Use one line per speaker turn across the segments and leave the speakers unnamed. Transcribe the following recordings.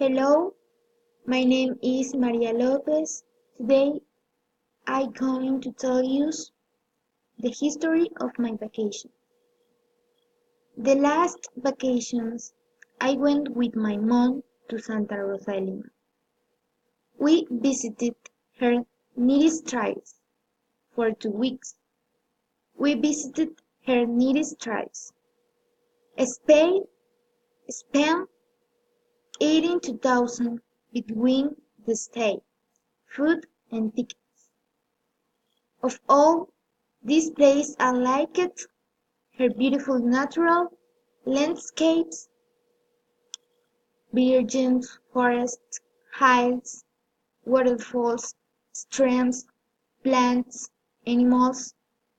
Hello, my name is Maria Lopez. Today I'm going to tell you the history of my vacation. The last vacations I went with my mom to Santa Rosa de Lima. We visited her native tribes for 2 weeks. We visited her native tribes. Spent 18,000 between the stay, food and tickets. Of all these places I liked her beautiful natural landscapes, virgin forests, hills, waterfalls, streams, plants, animals,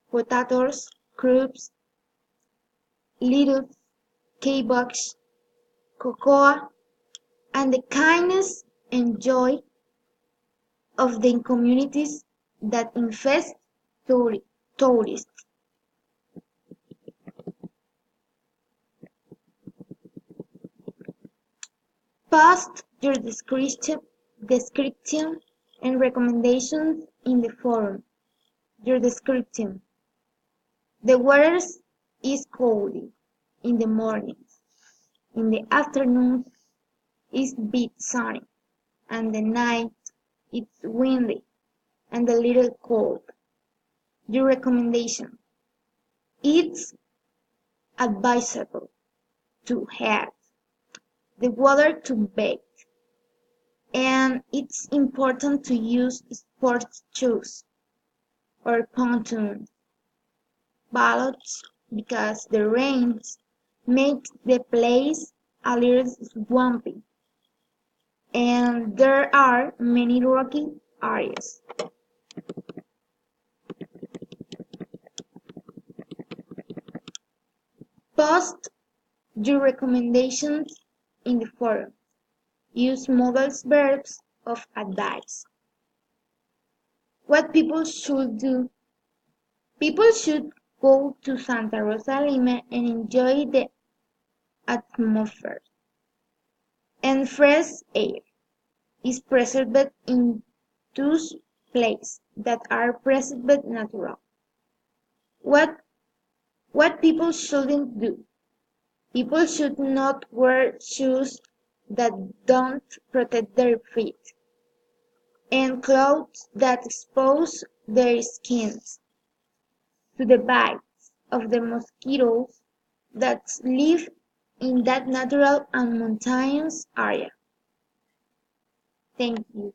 potatoes, crops, little kibbuks, cocoa, and the kindness and joy of the communities that infest tourists. Post your description and recommendations in the forum. Your description: the weather is cold in the mornings. In the afternoons it's bit sunny, and the night it's windy and a little cold. Your recommendation: it's advisable to have the water to bathe, and it's important to use sports shoes or pontoon boats because the rains make the place a little swampy, and there are many rocky areas. Post your recommendations in the forum. Use modal verbs of advice. What people should do. People should go to Santa Rosa Lima and enjoy the atmosphere and fresh air is preserved in those places that are preserved natural. What people shouldn't do. People should not wear shoes that don't protect their feet, and clothes that expose their skins to the bites of the mosquitoes that live in that natural and mountainous area. Thank you.